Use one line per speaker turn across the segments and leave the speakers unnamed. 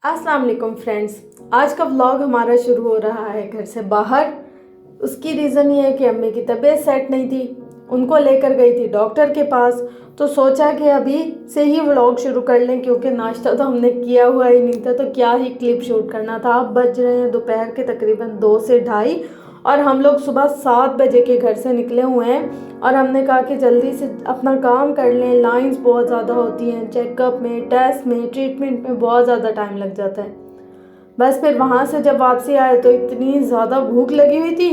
अस्सलाम वालेकुम फ्रेंड्स। आज का व्लॉग हमारा शुरू हो रहा है घर से बाहर। उसकी रीज़न ये है कि अम्मी की तबीयत सेट नहीं थी, उनको लेकर गई थी डॉक्टर के पास। तो सोचा कि अभी से ही व्लॉग शुरू कर लें, क्योंकि नाश्ता तो हमने किया हुआ ही नहीं था, तो क्या ही क्लिप शूट करना था। अब बज रहे हैं दोपहर के तकरीबन 2 से ढाई और हम लोग सुबह 7 बजे के घर से निकले हुए हैं। और हमने कहा कि जल्दी से अपना काम कर लें, लाइंस बहुत ज़्यादा होती हैं, चेकअप में, टेस्ट में, ट्रीटमेंट में बहुत ज़्यादा टाइम लग जाता है। बस फिर वहाँ से जब वापसी आए तो इतनी ज़्यादा भूख लगी हुई थी।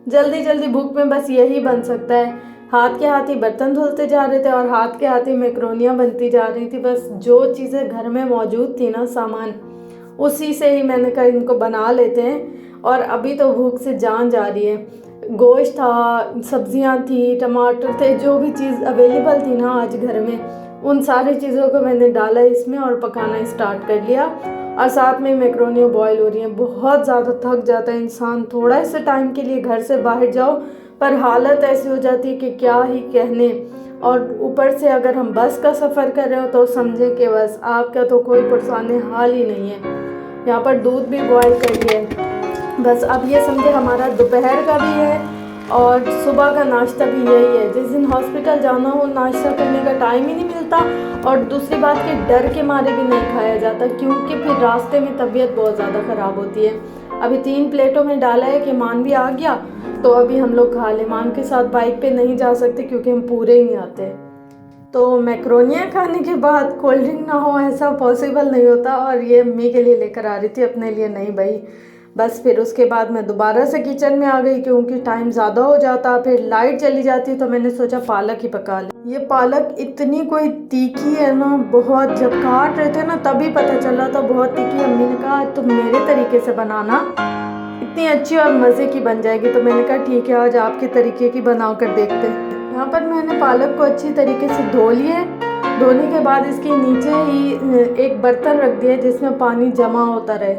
जल्दी जल्दी भूख में बस यही बन सकता है, हाथ के हाथ ही बर्तन धुलते जा रहे थे और हाथ के हाथ ही मैक्रोनियाँ बनती जा रही थी। बस जो चीज़ें घर में मौजूद थी ना, सामान, उसी से ही मैंने कहा इनको बना लेते हैं। और अभी तो भूख से जान जा रही है। गोश्त था, सब्जियां थी, टमाटर थे, जो भी चीज़ अवेलेबल थी ना आज घर में, उन सारी चीज़ों को मैंने डाला इसमें और पकाना स्टार्ट कर लिया। और साथ में मैक्रोनी बॉयल हो रही हैं। बहुत ज़्यादा थक जाता है इंसान, थोड़ा से टाइम के लिए घर से बाहर जाओ पर हालत ऐसी हो जाती है कि क्या ही कहने। और ऊपर से अगर हम बस का सफ़र कर रहे हो तो समझें कि बस आपका तो कोई परेशानी हाल ही नहीं है। यहाँ पर दूध भी बॉयल कर लिया है। बस अब ये समझे हमारा दोपहर का भी है और सुबह का नाश्ता भी यही है। जिस दिन हॉस्पिटल जाना हो नाश्ता करने का टाइम ही नहीं मिलता। और दूसरी बात कि डर के मारे भी नहीं खाया जाता, क्योंकि फिर रास्ते में तबीयत बहुत ज़्यादा ख़राब होती है। अभी 3 प्लेटों में डाला है कि मान भी आ गया तो अभी हम लोग खा लें। मान के साथ बाइक पे नहीं जा सकते क्योंकि हम पूरे ही आते। तो मैक्रोनियाँ खाने के बाद कोल्ड ड्रिंक ना हो ऐसा पॉसिबल नहीं होता। और ये अम्मी के लिए लेकर आ रही थी, अपने लिए नहीं भाई। बस फिर उसके बाद मैं दोबारा से किचन में आ गई क्योंकि टाइम ज़्यादा हो जाता, फिर लाइट चली जाती, तो मैंने सोचा पालक ही पका ले। ये पालक इतनी कोई तीखी है ना, बहुत, जब काट रहे थे ना तभी पता चल रहा था बहुत तीखी। अम्मी ने कहा तुम मेरे तरीके से बनाना, इतनी अच्छी और मज़े की बन जाएगी। तो मैंने कहा ठीक है, आज आपके तरीके की बना कर देखते हैं। यहाँ पर मैंने पालक को अच्छी तरीके से धो लिया। धोने के बाद इसके नीचे ही एक बर्तन रख दिया जिसमें पानी जमा होता रहे।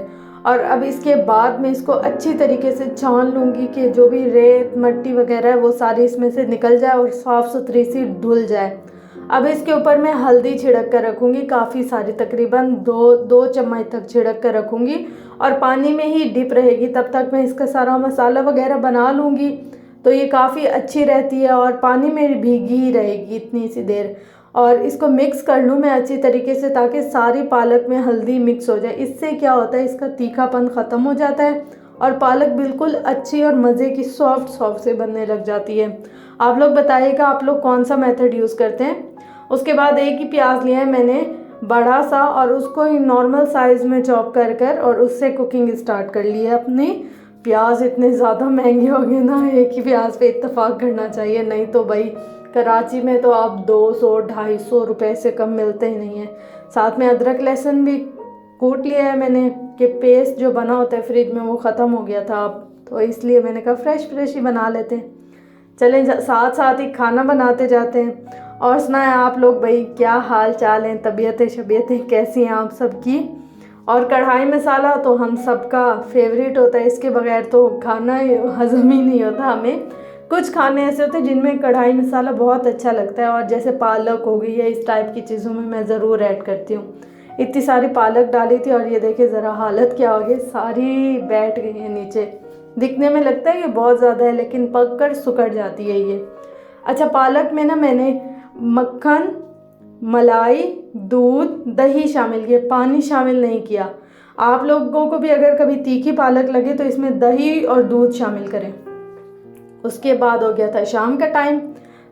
और अब इसके बाद मैं इसको अच्छी तरीके से छान लूँगी कि जो भी रेत मट्टी वगैरह है वो सारी इसमें से निकल जाए और साफ़ सुथरी सी धुल जाए। अब इसके ऊपर मैं हल्दी छिड़क कर रखूँगी, काफ़ी सारी, तकरीबन दो चम्मच तक छिड़क कर रखूँगी और पानी में ही डिप रहेगी। तब तक मैं इसका सारा मसाला वगैरह बना लूँगी, तो ये काफ़ी अच्छी रहती है और पानी में भीगी ही रहेगी इतनी सी देर। और इसको मिक्स कर लूँ मैं अच्छी तरीके से ताकि सारी पालक में हल्दी मिक्स हो जाए। इससे क्या होता है, इसका तीखापन ख़त्म हो जाता है और पालक बिल्कुल अच्छी और मज़े की सॉफ्ट सॉफ्ट से बनने लग जाती है। आप लोग बताइएगा आप लोग कौन सा मेथड यूज़ करते हैं। उसके बाद एक ही प्याज लिया है मैंने बड़ा सा और उसको ही नॉर्मल साइज़ में चॉप कर कर और उससे कुकिंग स्टार्ट कर ली है अपनी। प्याज इतने ज़्यादा महंगे हो गए ना, एक ही प्याज पे इत्तेफाक करना चाहिए, नहीं तो भाई कराची में तो आप 200-250 रुपए से कम मिलते ही नहीं है। साथ में अदरक लहसुन भी कूट लिया है मैंने कि पेस्ट जो बना होता है फ्रिज में वो ख़त्म हो गया था अब, तो इसलिए मैंने कहा फ्रेश ही बना लेते हैं। चलें साथ साथ ही खाना बनाते जाते हैं। और सुनाएं आप लोग भाई, क्या हाल चाल हैं, तबीयतें शबीयतें कैसी हैं आप सबकी। और कढ़ाई मसाला तो हम सबका फेवरेट होता है, इसके बगैर तो खाना हज़म ही नहीं होता हमें। कुछ खाने ऐसे होते हैं जिनमें कढ़ाई मसाला बहुत अच्छा लगता है, और जैसे पालक हो गई है, इस टाइप की चीज़ों में मैं ज़रूर ऐड करती हूँ। इतनी सारी पालक डाली थी और ये देखिए ज़रा हालत क्या हो गई, सारी बैठ गई है नीचे। दिखने में लगता है कि बहुत ज़्यादा है लेकिन पक कर सुकड़ जाती है ये। अच्छा, पालक में ना मैंने मक्खन, मलाई, दूध, दही शामिल किया, पानी शामिल नहीं किया। आप लोगों को भी अगर कभी तीखी पालक लगे तो इसमें दही और दूध शामिल करें। उसके बाद हो गया था शाम का टाइम,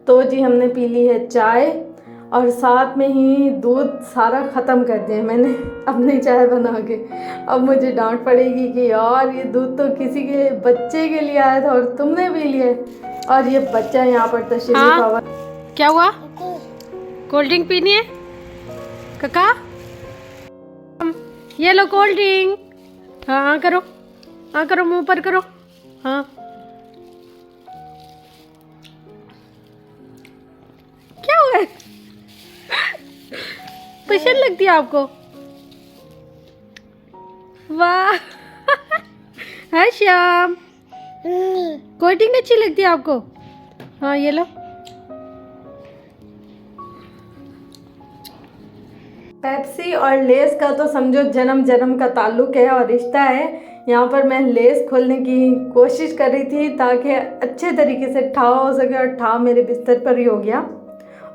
तो जी हमने पी ली है चाय और साथ में ही दूध सारा ख़त्म कर दिया मैंने अपनी चाय बना के। अब मुझे डांट पड़ेगी कि यार ये दूध तो किसी के बच्चे के लिए आया था और तुमने पी लिया। और ये बच्चा यहाँ पर तशरीफ आवा।
क्या हुआ? कोल्ड ड्रिंक पीनी है काका? ये लो कोल्ड ड्रिंक। हाँ करो, हाँ करो, मुंह पर करो। हाँ क्या हुआ? पसंद लगती है आपको? वाह है श्याम, कोल्ड ड्रिंक अच्छी लगती है आपको? हाँ ये लो।
पेप्सी और लेस का तो समझो जन्म जन्म का ताल्लुक़ है और रिश्ता है। यहाँ पर मैं लेस खोलने की कोशिश कर रही थी ताकि अच्छे तरीके से ठा हो सके और ठा मेरे बिस्तर पर ही हो गया।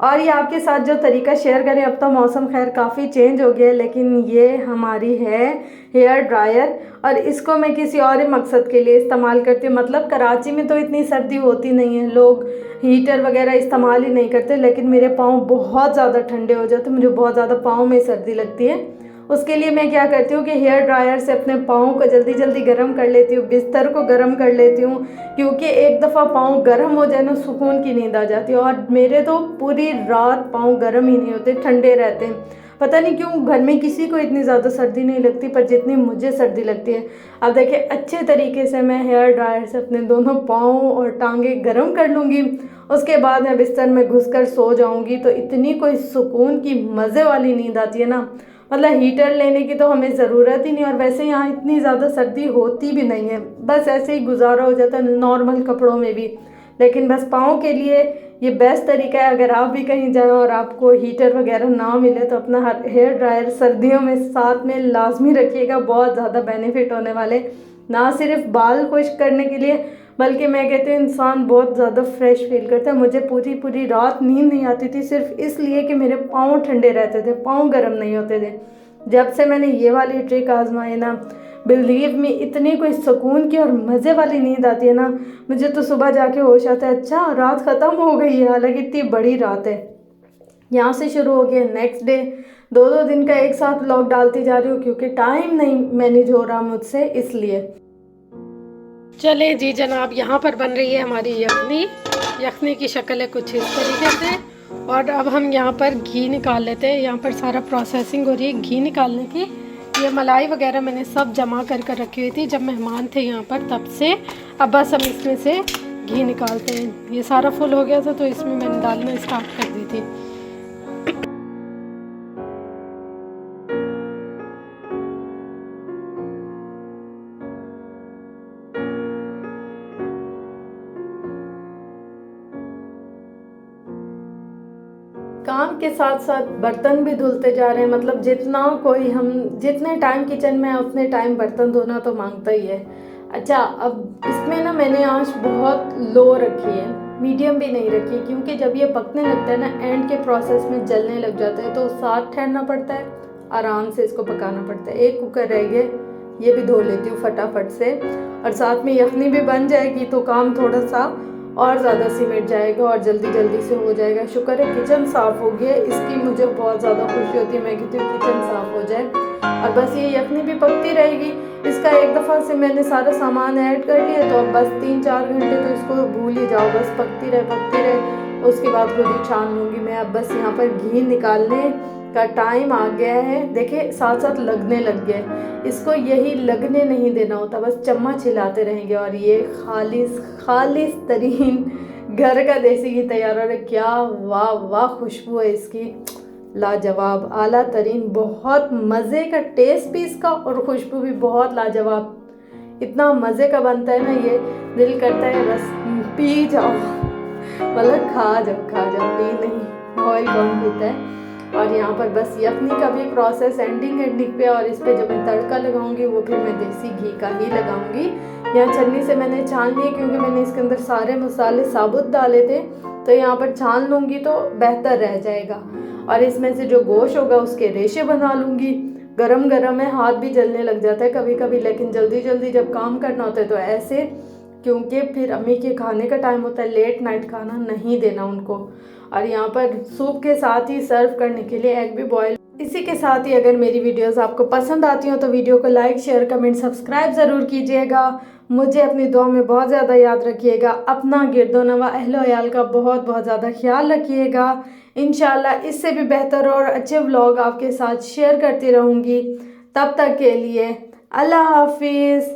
और ये आपके साथ जो तरीका शेयर करें, अब तो मौसम खैर काफ़ी चेंज हो गया है, लेकिन ये हमारी है हेयर ड्रायर और इसको मैं किसी और मकसद के लिए इस्तेमाल करती हूँ। मतलब कराची में तो इतनी सर्दी होती नहीं है, लोग हीटर वगैरह इस्तेमाल ही नहीं करते, लेकिन मेरे पाँव बहुत ज़्यादा ठंडे हो जाते हैं, मुझे बहुत ज़्यादा पाँव में सर्दी लगती है। उसके लिए मैं क्या करती हूँ कि हेयर ड्रायर से अपने पाँव को जल्दी जल्दी गर्म कर लेती हूँ, बिस्तर को गर्म कर लेती हूँ, क्योंकि एक दफ़ा पाँव गर्म हो जाए ना सुकून की नींद आ जाती है। और मेरे तो पूरी रात पाँव गर्म ही नहीं होते, ठंडे रहते हैं। पता नहीं क्यों घर में किसी को इतनी ज़्यादा सर्दी नहीं लगती, पर जितनी मुझे सर्दी लगती है। अब देखिए अच्छे तरीके से मैं हेयर ड्रायर से अपने दोनों पाँव और टांगे गर्म कर लूँगी। उसके बाद मैं बिस्तर में घुसकर सो जाऊँगी तो इतनी कोई सुकून की मज़े वाली नींद आती है ना, मतलब हीटर लेने की तो हमें ज़रूरत ही नहीं। और वैसे यहाँ इतनी ज़्यादा सर्दी होती भी नहीं है, बस ऐसे ही गुजारा हो जाता है नॉर्मल कपड़ों में भी। लेकिन बस पाँव के लिए ये बेस्ट तरीका है। अगर आप भी कहीं जाएं और आपको हीटर वगैरह ना मिले तो अपना हेयर ड्रायर सर्दियों में साथ में लाजमी रखिएगा, बहुत ज़्यादा बेनिफिट होने वाले। ना सिर्फ बाल खुश्क करने के लिए, बल्कि मैं कहती हूँ इंसान बहुत ज़्यादा फ्रेश फील करता है। मुझे पूरी पूरी रात नींद नहीं आती थी सिर्फ इसलिए कि मेरे पाँव ठंडे रहते थे, पाँव गर्म नहीं होते थे। जब से मैंने ये वाली ट्रिक आजमाई ना, बिलीव मी इतनी कोई सुकून की और मज़े वाली नींद आती है ना, मुझे तो सुबह जाके होश आता है अच्छा रात ख़त्म हो गई है, हालांकि इतनी बड़ी रात है। यहाँ से शुरू हो गया नेक्स्ट डे, दो दिन का एक साथ व्लॉग डालती जा रही हूँ क्योंकि टाइम नहीं मैनेज हो रहा मुझसे, इसलिए।
चले जी जनाब, यहाँ पर बन रही है हमारी यखनी। यखनी की शक्ल है कुछ इस तरीके से। और अब हम यहाँ पर घी निकाल लेते हैं। यहाँ पर सारा प्रोसेसिंग हो रही है घी निकालने की। ये मलाई वगैरह मैंने सब जमा कर रखी हुई थी जब मेहमान थे यहाँ पर, तब से। अब बस हम इसमें से घी निकालते हैं। ये सारा फुल हो गया था तो इसमें मैंने डालना स्टार्ट कर दी थी।
काम के साथ साथ बर्तन भी धुलते जा रहे हैं। मतलब जितना कोई हम जितने टाइम किचन में है उतने टाइम बर्तन धोना तो मांगता ही है। अच्छा, अब इसमें ना मैंने आंच बहुत लो रखी है, मीडियम भी नहीं रखी, क्योंकि जब ये पकने लगता है ना एंड के प्रोसेस में जलने लग जाता है तो साथ ठहरना पड़ता है, आराम से इसको पकाना पड़ता है। एक कुकर रह गया, ये भी धो लेती हूँ फटाफट से, और साथ में यखनी भी बन जाएगी तो काम थोड़ा सा और ज़्यादा सिमट जाएगा और जल्दी जल्दी से हो जाएगा। शुक्र है किचन साफ़ हो गया, इसकी मुझे बहुत ज़्यादा खुशी होती है। मैं कहती हूँ किचन साफ़ हो जाए और बस ये यखनी भी पकती रहेगी। इसका एक दफ़ा से मैंने सारा सामान ऐड कर लिया तो अब बस 3-4 घंटे तो इसको भूल ही जाओ, बस पकती रहे। उसके बाद खुद ही छान लूँगी मैं। अब बस यहाँ पर घी निकालने का टाइम आ गया है। देखिए साथ साथ लगने लग गया है, इसको यही लगने नहीं देना होता, बस चम्मच हिलाते रहेंगे और ये खालिस तरीन घर का देसी घी तैयार हो रहा है। क्या वाह वाह खुशबू है इसकी, लाजवाब, आला तरीन, बहुत मज़े का टेस्ट भी इसका और खुशबू भी बहुत लाजवाब। इतना मज़े का बनता है ना ये, दिल करता है बस पी जाओ, मतलब खा जाओ, पी नहीं, ऑयल कौन पीता है। और यहाँ पर बस यखनी का भी प्रोसेस एंडिंग पे, और इस पर जब मैं तड़का लगाऊंगी वो फिर मैं देसी घी का ही लगाऊंगी। यहाँ छन्नी से मैंने छान लिया क्योंकि मैंने इसके अंदर सारे मसाले साबुत डाले थे, तो यहाँ पर छान लूँगी तो बेहतर रह जाएगा। और इसमें से जो गोश्त होगा उसके रेशे बना लूँगी। गरम गरम है, हाथ भी जलने लग जाता है कभी कभी, लेकिन जल्दी जल्दी जब काम करना होता है तो ऐसे, क्योंकि फिर अम्मी के खाने का टाइम होता है, लेट नाइट खाना नहीं देना उनको। और यहाँ पर सूप के साथ ही सर्व करने के लिए एग भी बॉयल। इसी के साथ ही अगर मेरी वीडियोस आपको पसंद आती हो तो वीडियो को लाइक, शेयर, कमेंट, सब्सक्राइब ज़रूर कीजिएगा। मुझे अपनी दुआ में बहुत ज़्यादा याद रखिएगा। अपना गिरदोनवा अहलो अयाल का बहुत बहुत ज़्यादा ख्याल रखिएगा। इंशाल्लाह इससे भी बेहतर और अच्छे व्लॉग आपके साथ शेयर करती रहूँगी। तब तक के लिए अल्लाह हाफिज़।